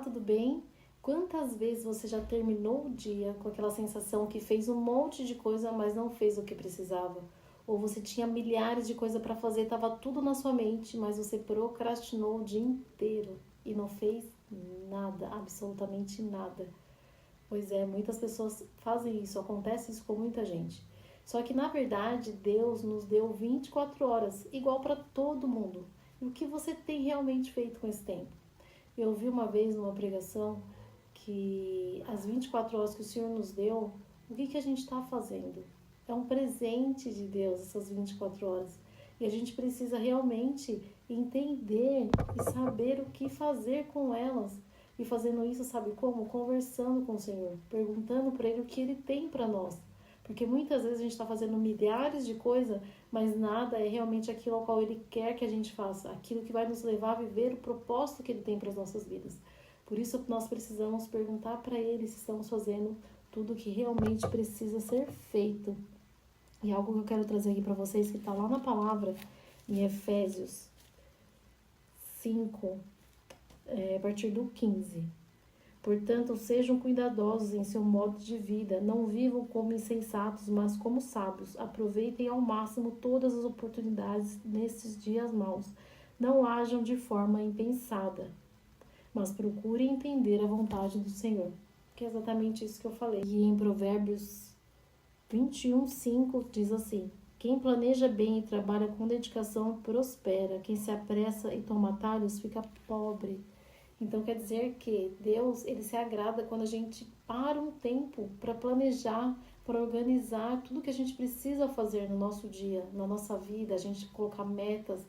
tudo bem? Quantas vezes você já terminou o dia com aquela sensação que fez um monte de coisa, mas não fez o que precisava? Ou você tinha milhares de coisas para fazer, estava tudo na sua mente, mas você procrastinou o dia inteiro e não fez nada, absolutamente nada. Pois é, muitas pessoas fazem isso, acontece isso com muita gente. Só que na verdade, Deus nos deu 24 horas, igual para todo mundo. E o que você tem realmente feito com esse tempo? Eu ouvi uma vez numa pregação que as 24 horas que o Senhor nos deu, o que a gente está fazendo? É um presente de Deus essas 24 horas. E a gente precisa realmente entender e saber o que fazer com elas. E fazendo isso, sabe como? Conversando com o Senhor, perguntando para Ele o que Ele tem para nós. Porque muitas vezes a gente está fazendo milhares de coisas, mas nada é realmente aquilo ao qual Ele quer que a gente faça. Aquilo que vai nos levar a viver o propósito que Ele tem para as nossas vidas. Por isso nós precisamos perguntar para Ele se estamos fazendo tudo o que realmente precisa ser feito. E algo que eu quero trazer aqui para vocês, que está lá na palavra, em Efésios 5, a partir do 15. Portanto, sejam cuidadosos em seu modo de vida, não vivam como insensatos, mas como sábios. Aproveitem ao máximo todas as oportunidades nesses dias maus. Não hajam de forma impensada, mas procurem entender a vontade do Senhor. Que é exatamente isso que eu falei. E em Provérbios 21:5 diz assim: quem planeja bem e trabalha com dedicação prospera. Quem se apressa e toma atalhos fica pobre. Então quer dizer que Deus, Ele se agrada quando a gente para um tempo para planejar, para organizar tudo que a gente precisa fazer no nosso dia, na nossa vida, a gente colocar metas.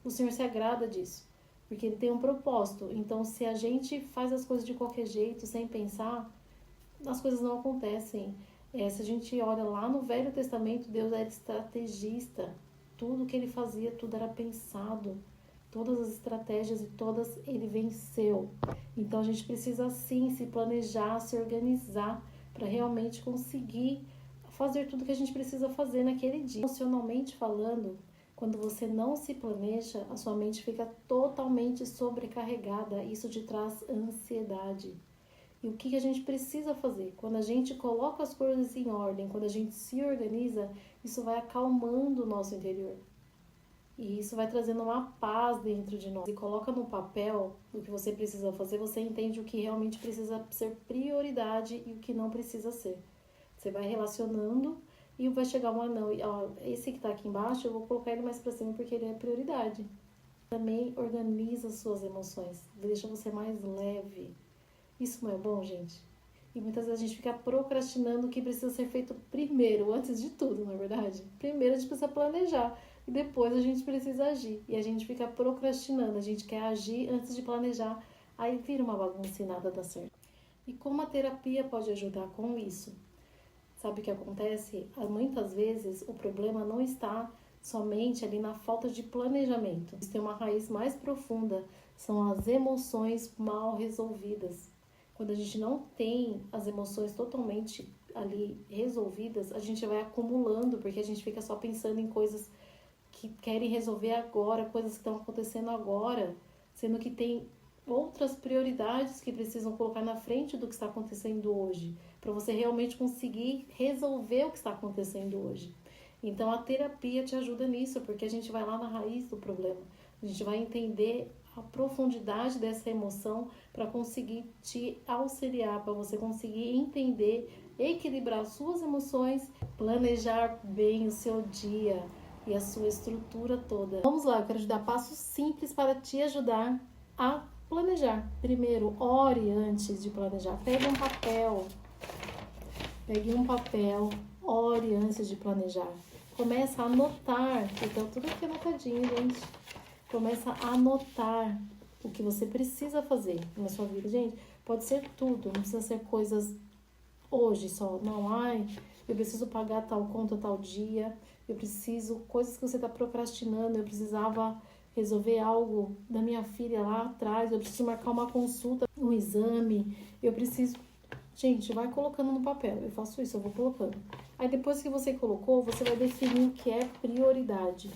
O Senhor se agrada disso, porque Ele tem um propósito. Então se a gente faz as coisas de qualquer jeito, sem pensar, as coisas não acontecem. Se a gente olha lá no Velho Testamento, Deus era estrategista. Tudo que Ele fazia, tudo era pensado. Todas as estratégias e todas ele venceu. Então a gente precisa sim se planejar, se organizar para realmente conseguir fazer tudo que a gente precisa fazer naquele dia. Emocionalmente falando, quando você não se planeja, a sua mente fica totalmente sobrecarregada. Isso te traz ansiedade. E o que a gente precisa fazer? Quando a gente coloca as coisas em ordem, quando a gente se organiza, isso vai acalmando o nosso interior. E isso vai trazendo uma paz dentro de nós. E coloca no papel o que você precisa fazer, você entende o que realmente precisa ser prioridade e o que não precisa ser. Você vai relacionando e vai chegar um anão. Esse que está aqui embaixo, eu vou colocar ele mais para cima porque ele é prioridade. Também organiza suas emoções, deixa você mais leve. Isso não é bom, gente? E muitas vezes a gente fica procrastinando o que precisa ser feito primeiro, antes de tudo, não é verdade? Primeiro a gente precisa planejar. E depois a gente precisa agir. E a gente fica procrastinando. A gente quer agir antes de planejar. Aí vira uma bagunça e nada dá certo. E como a terapia pode ajudar com isso? Sabe o que acontece? Muitas vezes o problema não está somente ali na falta de planejamento. Tem uma raiz mais profunda. São as emoções mal resolvidas. Quando a gente não tem as emoções totalmente ali resolvidas, a gente vai acumulando, porque a gente fica só pensando em coisas que querem resolver agora, coisas que estão acontecendo agora, sendo que tem outras prioridades que precisam colocar na frente do que está acontecendo hoje, para você realmente conseguir resolver o que está acontecendo hoje. Então a terapia te ajuda nisso, porque a gente vai lá na raiz do problema, a gente vai entender a profundidade dessa emoção para conseguir te auxiliar, para você conseguir entender, equilibrar suas emoções, planejar bem o seu dia e a sua estrutura toda. Vamos lá, eu quero te dar passos simples para te ajudar a planejar. Primeiro, ore antes de planejar. Pegue um papel, ore antes de planejar. Começa a anotar, então tudo aqui é anotadinho, gente. Começa a anotar o que você precisa fazer na sua vida. Gente, pode ser tudo, não precisa ser coisas hoje só. Não, eu preciso pagar tal conta tal dia. Eu preciso, coisas que você está procrastinando, eu precisava resolver algo da minha filha lá atrás, eu preciso marcar uma consulta, um exame, eu preciso... Gente, vai colocando no papel, eu faço isso, eu vou colocando. Aí depois que você colocou, você vai definir o que é prioridade.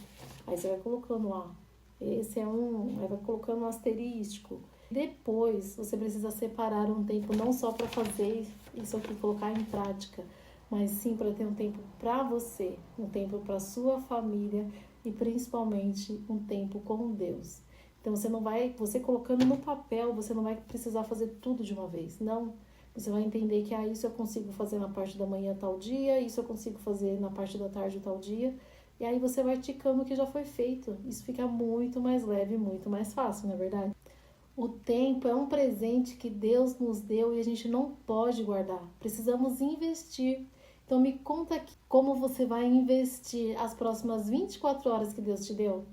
Aí você vai colocando lá, esse é um, aí vai colocando um asterístico. Depois, você precisa separar um tempo não só para fazer isso aqui, colocar em prática, mas sim para ter um tempo para você, um tempo para sua família e principalmente um tempo com Deus. Então você colocando no papel, você não vai precisar fazer tudo de uma vez, não. Você vai entender que isso eu consigo fazer na parte da manhã tal dia, isso eu consigo fazer na parte da tarde tal dia. E aí você vai ticando o que já foi feito. Isso fica muito mais leve, muito mais fácil, não é verdade? O tempo é um presente que Deus nos deu e a gente não pode guardar. Precisamos investir. Então me conta aqui como você vai investir as próximas 24 horas que Deus te deu.